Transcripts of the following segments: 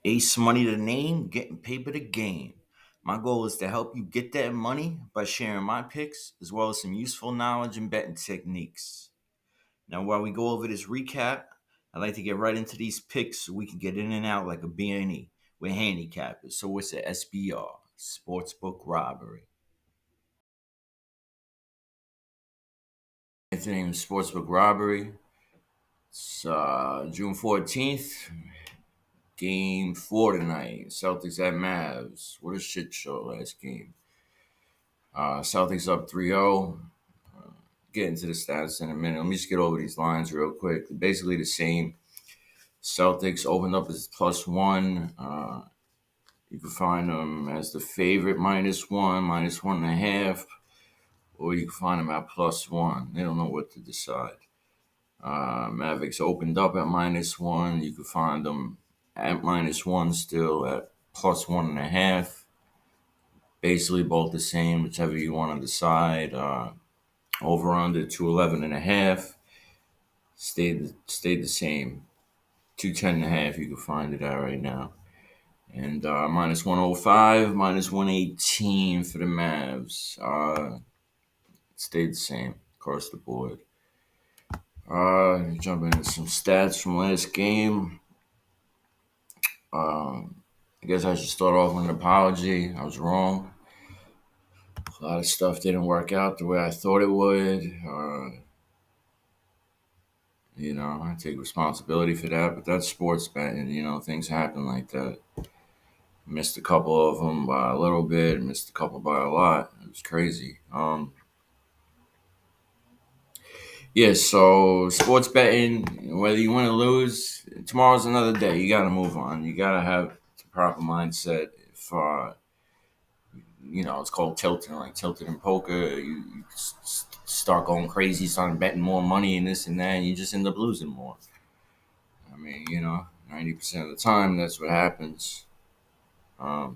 Ace money to name, getting paper to game. My goal is to help you get that money by sharing my picks as well as some useful knowledge and betting techniques. Now, while we go over this recap, I'd like to get right into these picks so we can get in and out like a B&E. We're handicappers, so it's a SBR, Sportsbook-Robbery. Its name is Sportsbook-Robbery. It's June 14th. Game 4 tonight. Celtics at Mavs. What a shit show last game. Celtics up 3-0. Get into the stats in a minute. Let me just get over these lines real quick. They're basically the same. Celtics opened up as +1. You can find them as the favorite -1, -1.5, or you can find them at +1. They don't know what to decide. Mavericks opened up at -1. You can find them at -1 still at +1.5. Basically both the same, whichever you want to decide. Over under 211.5 stayed the same. 210.5 you can find it at right now. And -105, -118 for the Mavs. Stayed the same across the board. Jumping into some stats from last game. I guess I should start off with an apology. I was wrong. A lot of stuff didn't work out the way I thought it would. I take responsibility for that, but that's sports betting. Things happen like that. Missed a couple of them by a little bit, missed a couple by a lot. It was crazy. Yeah, so sports betting, whether you win or lose, tomorrow's another day. You got to move on. You got to have the proper mindset. If, it's called tilting, like tilted in poker. You start going crazy, start betting more money and this and that, and you just end up losing more. I mean, 90% of the time, that's what happens. All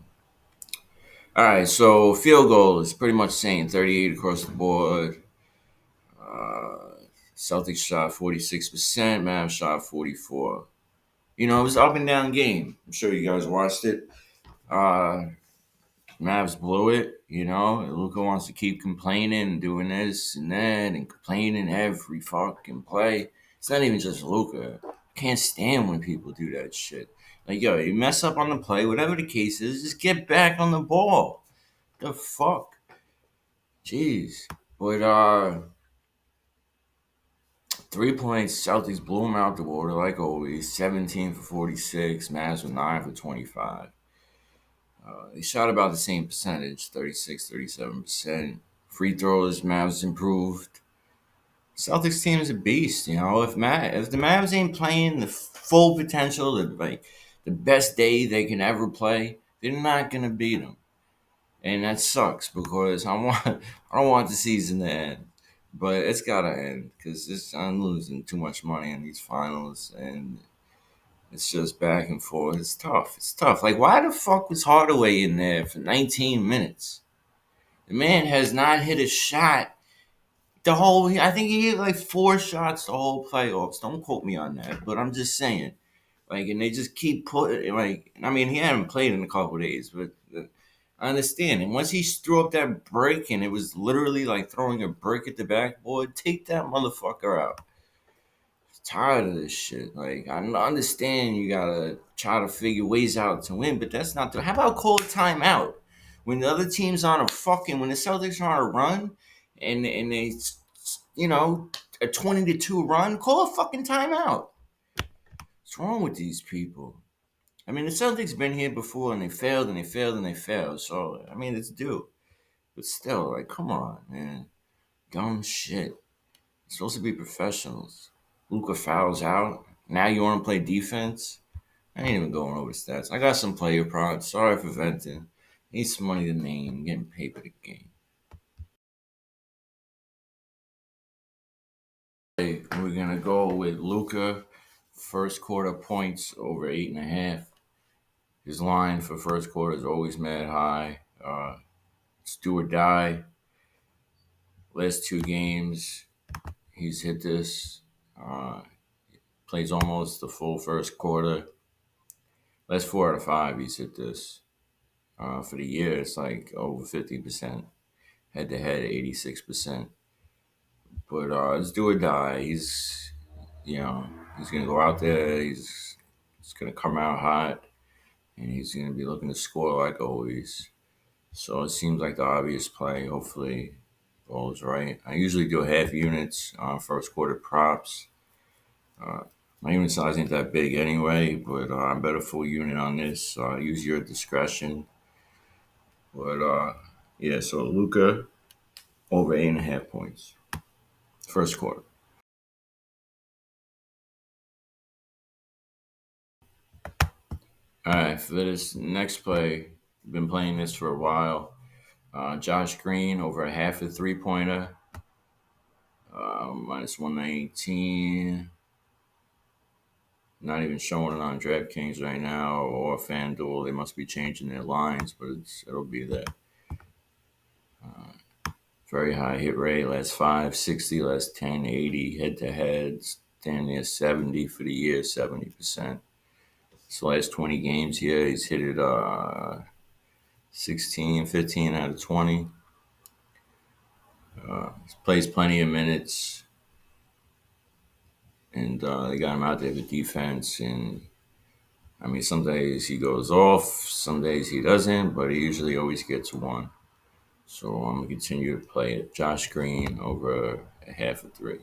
right, so field goal is pretty much the same, 38 across the board. Celtics shot 46%, Mavs shot 44%. It was an up and down game. I'm sure you guys watched it. Mavs blew it, Luka wants to keep complaining and doing this and that and complaining every fucking play. It's not even just Luka. I can't stand when people do that shit. Like, yo, you mess up on the play, whatever the case is, just get back on the ball. The fuck? Jeez. But 3 points, Celtics blew them out the water like always. 17 for 46, Mavs with 9 for 25. They shot about the same percentage, 36, 37%. Free throws, Mavs improved. Celtics team is a beast, If the Mavs ain't playing the full potential, the best day they can ever play, they're not gonna beat them. And that sucks because I don't want the season to end, but it's gotta end because I'm losing too much money in these finals, and it's just back and forth. It's tough. It's tough. Like, why the fuck was Hardaway in there for 19 minutes? The man has not hit a shot I think he hit like 4 shots the whole playoffs. Don't quote me on that, but I'm just saying. Like, and they just keep putting, he hadn't played in a couple of days, but I understand. And once he threw up that break, and it was literally like throwing a brick at the backboard, take that motherfucker out. Tired of this shit. Like, I understand you gotta try to figure ways out to win, but that's not the. How about call a timeout when the other team's on when the Celtics are on a run, and they, a 20-2 run, call a fucking timeout. What's wrong with these people? I mean, the Celtics been here before, and they failed, and they failed, and they failed. So, it's due. But still, like, come on, man. Dumb shit. It's supposed to be professionals. Luka fouls out. Now you want to play defense? I ain't even going over stats. I got some player props. Sorry for venting. Need some money to name. Getting paid for the game. Hey, we're going to go with Luka. First quarter points over 8.5. His line for first quarter is always mad high. It's do or die. Last 2 games, he's hit this. Plays almost the full first quarter. Last 4 out of 5, he's hit this. For the year, it's like over 50%. Head to head, 86%. But it's do or die. You know, he's gonna go out there. He's gonna come out hot, and he's gonna be looking to score like always. So it seems like the obvious play. Hopefully, goes right. I usually do half units on first quarter props. Uh, my unit size ain't that big anyway, but I'm better full unit on this. Use your discretion. But yeah, so Luca over 8.5 points first quarter. All right, for this next play, been playing this for a while. Josh Green over a half a 3-pointer, minus 119. Not even showing it on DraftKings right now or FanDuel. They must be changing their lines, but it'll be there. Very high hit rate. Last 5, 60. Last 10, 80. Head to head, standing near 70 for the year, 70%. So last 20 games here, he's hit it 16, 15 out of 20. He plays plenty of minutes, and they got him out there for defense. And I mean, some days he goes off, some days he doesn't, but he usually always gets one. So I'm gonna continue to play it. Josh Green over a half a 3.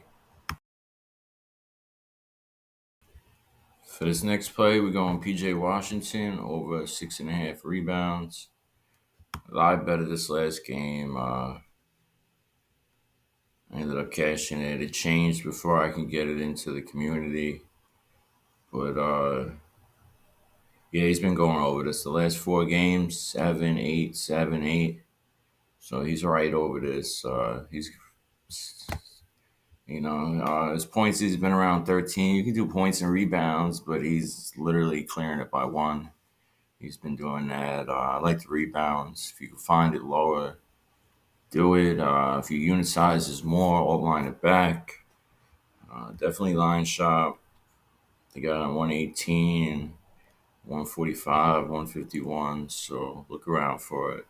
For this next play, we're going PJ Washington over 6.5 rebounds. A lot better this last game. I ended up cashing it. It changed before I can get it into the community. But yeah, he's been going over this. The last 4 games, 7, 8, 7, 8. So he's right over this. His points, he's been around 13. You can do points and rebounds, but he's literally clearing it by 1. He's been doing that. I like the rebounds. If you can find it lower, do it. If your unit size is more, I'll line it back. Definitely line shop. They got on 118, 145, 151. So look around for it.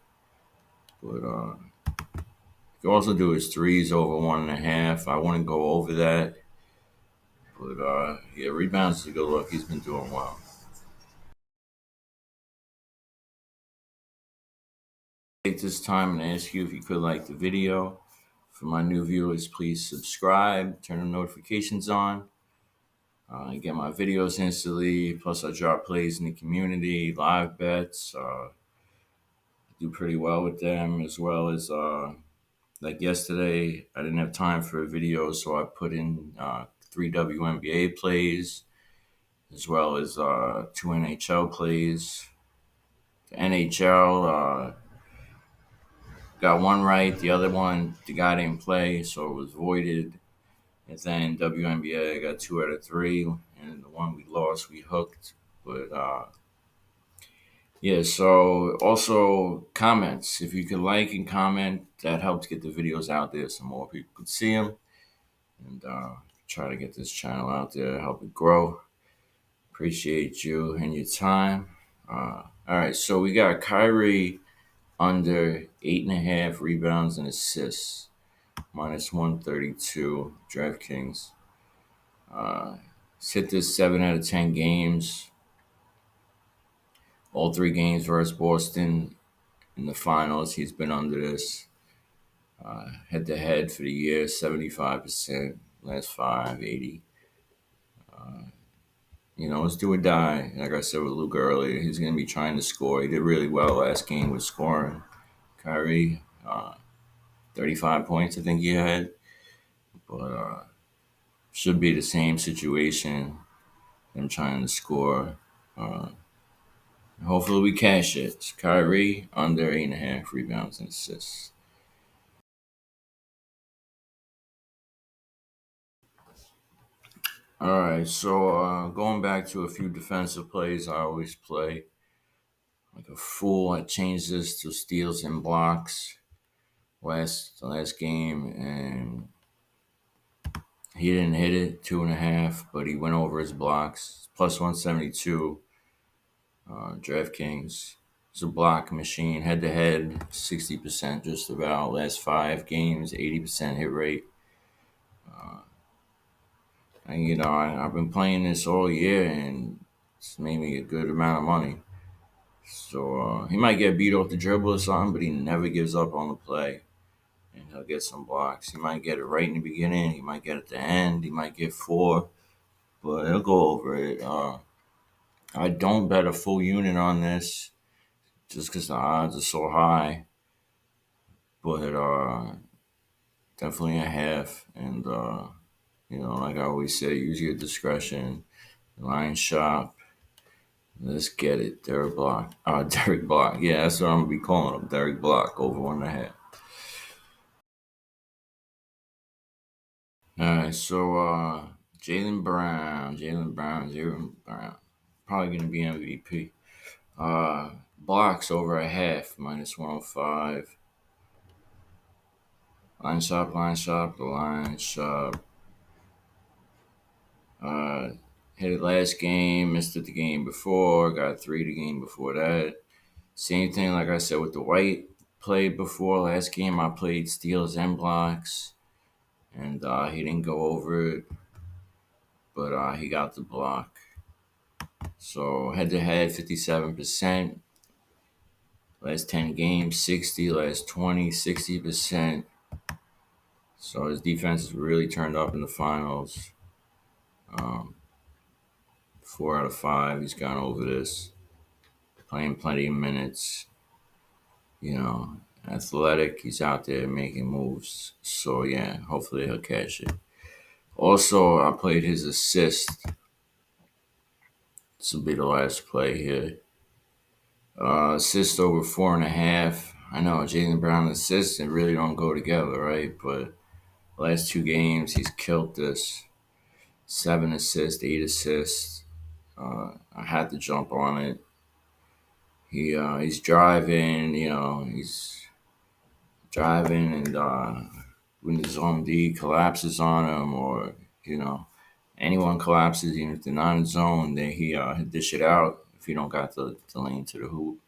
But you can also do his threes over 1.5. I wouldn't go over that. But yeah, rebounds is a good look. He's been doing well. Take this time and ask you if you could like the video. For my new viewers, please subscribe, turn the notifications on. Get my videos instantly. Plus, I drop plays in the community, live bets. Do pretty well with them, as well as like yesterday, I didn't have time for a video, so I put in 3 WNBA plays, as well as 2 N.H.L plays. The N.H.L. Got one right, the other one the guy didn't play, so it was voided. And then WNBA, I got 2 out of 3, and the one we lost, we hooked. But yeah, so also comments. If you could like and comment, that helps get the videos out there so more people could see them. And try to get this channel out there, help it grow. Appreciate you and your time. All right, so we got Kyrie under 8.5 rebounds and assists, minus 132 DraftKings. He's hit this 7 out of 10 games. All 3 games versus Boston in the finals, he's been under this. Head to head for the year, 75%. Last 5, 80. Let's do or die. Like I said with Luka earlier, he's going to be trying to score. He did really well last game with scoring. Kyrie, 35 points, I think he had. But should be the same situation. Them trying to score. Hopefully we cash it. Kyrie under 8.5 rebounds and assists. All right, so going back to a few defensive plays, I always play like a fool. I changed this to steals and blocks last game, and he didn't hit it 2.5, but he went over his blocks plus 172. DraftKings. It's a block machine, head to head, 60% just about. Last 5 games, 80% hit rate. And I've been playing this all year, and it's made me a good amount of money. So he might get beat off the dribble or something, but he never gives up on the play, and he'll get some blocks. He might get it right in the beginning, he might get it at the end, he might get 4, but he'll go over it. I don't bet a full unit on this just because the odds are so high, but definitely a half. And like I always say, use your discretion. Line shop. Let's get it. Derek Block. Derek Block. Yeah, that's what I'm gonna be calling him. Derek Block over 1.5. All right, so Jaylen Brown, probably gonna be MVP. Blocks over a half, -105. Line shop, the line shop. Uh, Hit it last game, missed it the game before, got 3 the game before that. Same thing, like I said, with the White played before. Last game I played steals and blocks, and he didn't go over it, but he got the block. So head to head, 57%. Last 10 games, 60. Last 20, 60%. So his defense has really turned up in the finals. 4 out of 5, he's gone over this. Playing plenty of minutes. Athletic. He's out there making moves. So yeah, hopefully he'll catch it. Also, I played his assist. This will be the last play here. Assist over 4.5. I know Jaylen Brown assists and really don't go together, right? But last 2 games, he's killed this. 7 assists, 8 assists. I had to jump on it. He's driving, he's driving, and when the zone D collapses on him, or anyone collapses, even if they're not in zone, then he'll dish it out if he don't got the lane to the hoop,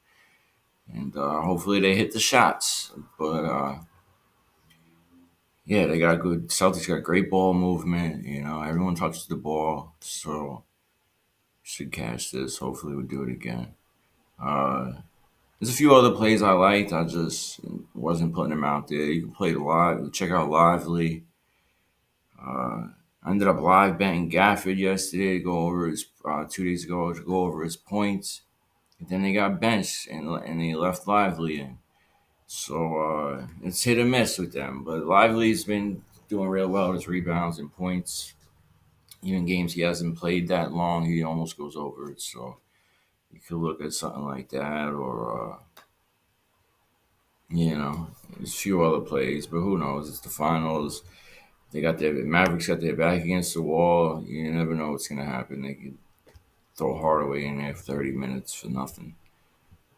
and hopefully they hit the shots. But yeah, they got good. Celtics got great ball movement. Everyone touches the ball, so should catch this. Hopefully we'll do it again. There's a few other plays I liked. I just wasn't putting them out there. You can play the live. Check out Lively. I ended up live betting Gafford yesterday to go over his 2 days ago to go over his points. And then they got benched and they left Lively in. So it's hit or miss with them. But Lively's been doing real well with his rebounds and points. Even games he hasn't played that long, he almost goes over it. So you could look at something like that, or there's a few other plays, but who knows? It's the finals. They got their Mavericks got their back against the wall. You never know what's gonna happen. They could throw Hardaway in there for 30 minutes for nothing.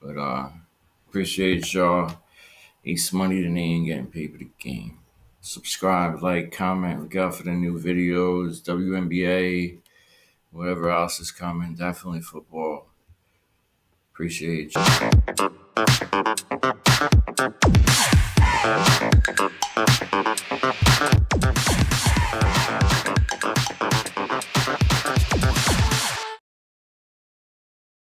But appreciate y'all. Ace money, then they ain't getting paid for the game. Subscribe, like, comment, look out for the new videos, WNBA, whatever else is coming. Definitely football. Appreciate you.